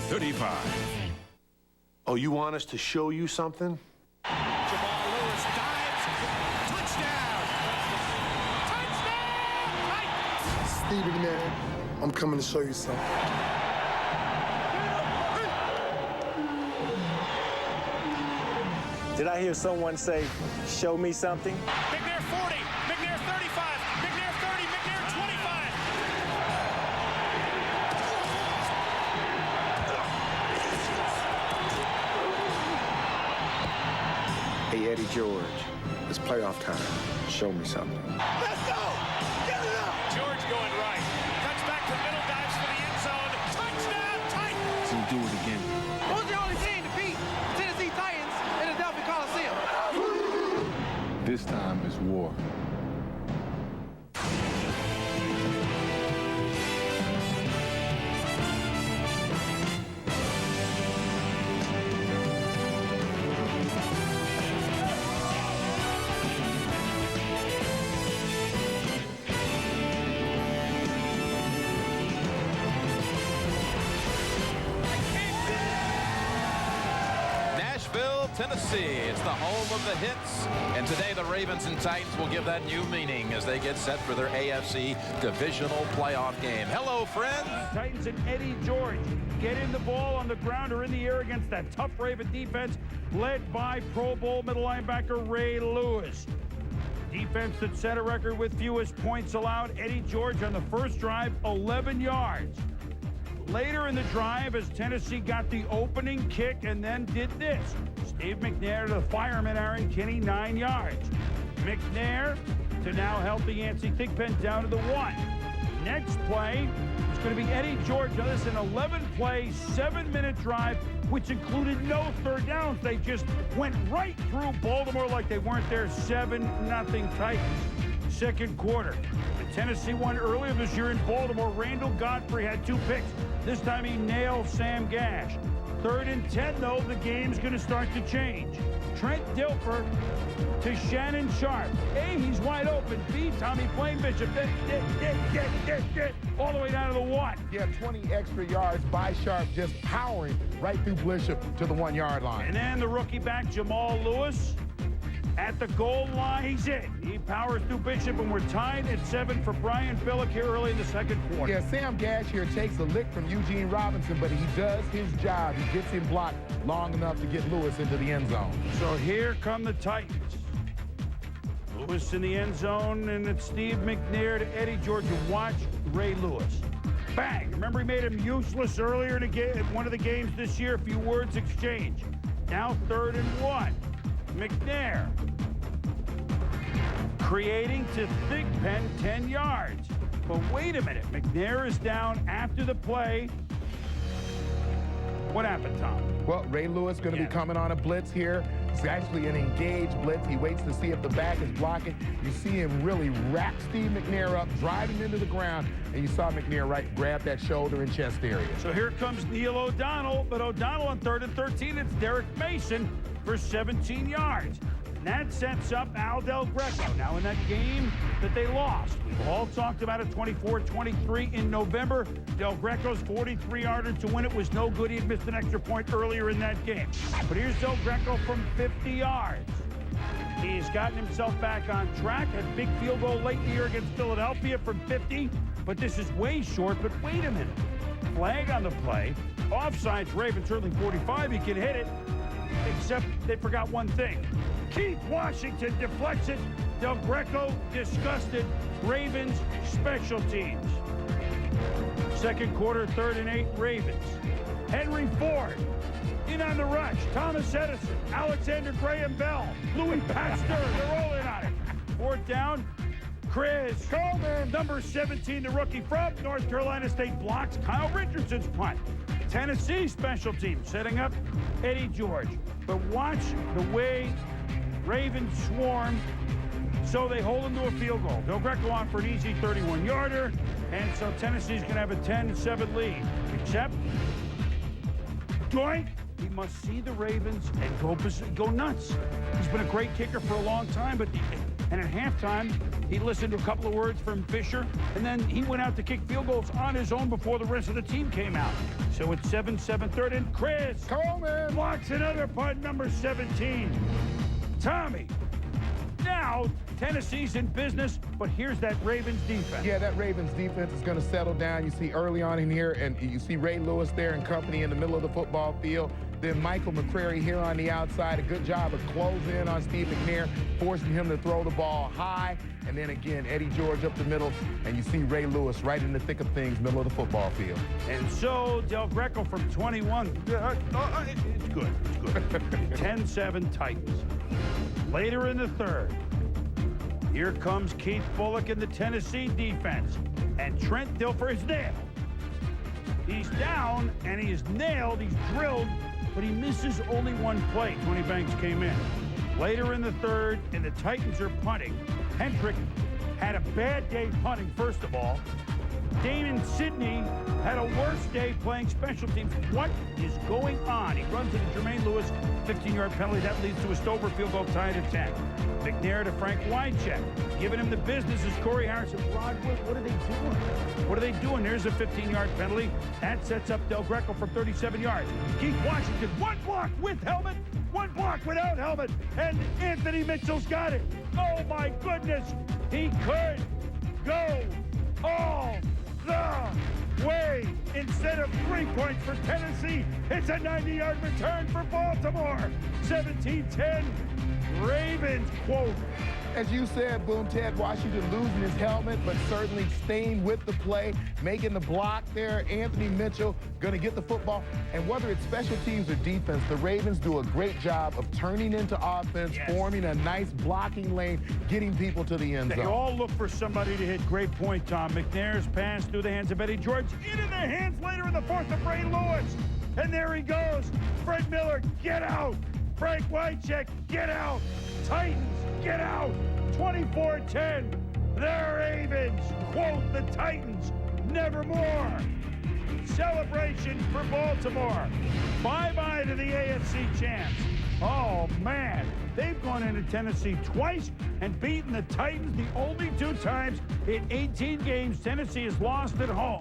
35. Oh, you want us to show you something? Jamal Lewis dives. Touchdown! Touchdown! Steve McNair, I'm coming to show you something. Did I hear someone say, show me something? McNair 40, McNair 35, McNair 30, McNair 25. Hey, Eddie George, it's playoff time. Show me something. Let's go! Get it up! George going right. Cuts back to middle, dives for the end zone. Touchdown, Titans! So do it again. Who's the only team to beat Tennessee Titans in the Delphi Coliseum? This time is war. Tennessee. It's the home of the hits. And today the Ravens and Titans will give that new meaning as they get set for their AFC divisional playoff game. Hello, friends. Titans and Eddie George getting the ball on the ground or in the air against that tough Raven defense led by Pro Bowl middle linebacker Ray Lewis. Defense that set a record with fewest points allowed. Eddie George on the first drive, 11 yards. Later in the drive, as Tennessee got the opening kick and then did this. Steve McNair to the fireman, Aaron Kinney, 9 yards. McNair to now healthy Yancey Thigpen down to the 1. Next play, it's going to be Eddie George. Now this is an 11-play, 7-minute drive, which included no third downs. They just went right through Baltimore like they weren't there. 7-0 Titans. Second quarter. The Tennessee won earlier this year in Baltimore. Randall Godfrey had 2 picks. This time he nailed Sam Gash. 3rd and 10, though, the game's going to start to change. Trent Dilfer to Shannon Sharp. A, he's wide open. B, Tommy Plain Bishop. All the way down to the 1. Yeah, 20 extra yards by Sharp, just powering right through Bishop to the 1-yard line. And then the rookie back, Jamal Lewis. At the goal line, he's in. He powers through Bishop, and we're tied at 7 for Brian Billick here early in the second quarter. Yeah, Sam Gash here takes a lick from Eugene Robinson, but he does his job. He gets him blocked long enough to get Lewis into the end zone. So here come the Titans. Lewis in the end zone, and it's Steve McNair to Eddie George. Watch Ray Lewis. Bang! Remember he made him useless earlier in one of the games this year. A few words exchanged. Now 3rd and 1. McNair creating to Thigpen 10 yards. But wait a minute, McNair is down after the play. What happened, Tom? Well, Ray Lewis going to be coming on a blitz here. It's actually an engaged blitz. He waits to see if the back is blocking. You see him really rack Steve McNair up, drive him into the ground, and you saw McNair grab that shoulder and chest area. So here comes Neil O'Donnell, but O'Donnell on 3rd and 13, it's Derek Mason for 17 yards. And that sets up Al Del Greco. Now in that game that they lost, we've all talked about it, 24-23 in November. Del Greco's 43-yarder to win it was no good. He had missed an extra point earlier in that game. But here's Del Greco from 50 yards. He's gotten himself back on track. Had a big field goal late in the year against Philadelphia from 50. But this is way short. But wait a minute. Flag on the play. Offsides, Ravens certainly 45. He can hit it. Except they forgot one thing. Keith Washington deflects it. Del Greco disgusted. Ravens special teams. Second quarter, 3rd and 8, Ravens. Henry Ford in on the rush. Thomas Edison, Alexander Graham Bell, Louis Pasteur. They're all in on it. 4th down. Chris Coleman, number 17, the rookie from North Carolina State, blocks Kyle Richardson's punt. Tennessee special team setting up Eddie George. But watch the way Ravens swarm, so they hold him to a field goal. Del Greco on for an easy 31-yarder, and so Tennessee's going to have a 10-7 lead. Except, joint, he must see the Ravens and go nuts. He's been a great kicker for a long time, and at halftime, he listened to a couple of words from Fisher, and then he went out to kick field goals on his own before the rest of the team came out. So it's 7-7 third, and Chris Coleman blocks another punt, number 17. Tommy, now Tennessee's in business, but here's that Ravens defense. Yeah, that Ravens defense is going to settle down. You see early on in here, and you see Ray Lewis there and company in the middle of the football field. Then Michael McCrary here on the outside. A good job of closing in on Steve McNair, forcing him to throw the ball high. And then again, Eddie George up the middle, and you see Ray Lewis right in the thick of things, middle of the football field. And so Del Greco from 21. It's good. It's good. 10-7 Titans. Later in the third, here comes Keith Bullock in the Tennessee defense. And Trent Dilfer is nailed. He's down, and he is nailed. He's drilled, but he misses only one play. Tony Banks came in. Later in the third, and the Titans are punting. Hendrick had a bad day punting, first of all. Damon Sidney had a worse day playing special teams. What is going on? He runs into Jermaine Lewis, 15-yard penalty. That leads to a Stover field goal tied at 10. McNair to Frank Wycheck. Giving him the business is Corey Harrison. Rod, what are they doing? What are they doing? There's a 15-yard penalty. That sets up Del Greco for 37 yards. Keith Washington, one block with helmet, one block without helmet, and Anthony Mitchell's got it. Oh, my goodness. He could go all the way. Instead of 3 points for Tennessee, it's a 90-yard return for Baltimore. 17-10, Ravens, quote. As you said, Boom, Ted Washington losing his helmet, but certainly staying with the play, making the block there. Anthony Mitchell going to get the football. And whether it's special teams or defense, the Ravens do a great job of turning into offense, forming a nice blocking lane, getting people to the end zone. They all look for somebody to hit. Great point, Tom. McNair's pass through the hands of Eddie George, into the hands later in the fourth of Ray Lewis. And there he goes. Fred Miller, get out. Frank Wycheck, get out. Titans, get out. 24-10. The Ravens, quote, the Titans, nevermore. Celebration for Baltimore. Bye-bye to the AFC champs. Oh, man. They've gone into Tennessee twice and beaten the Titans the only 2 times in 18 games Tennessee has lost at home.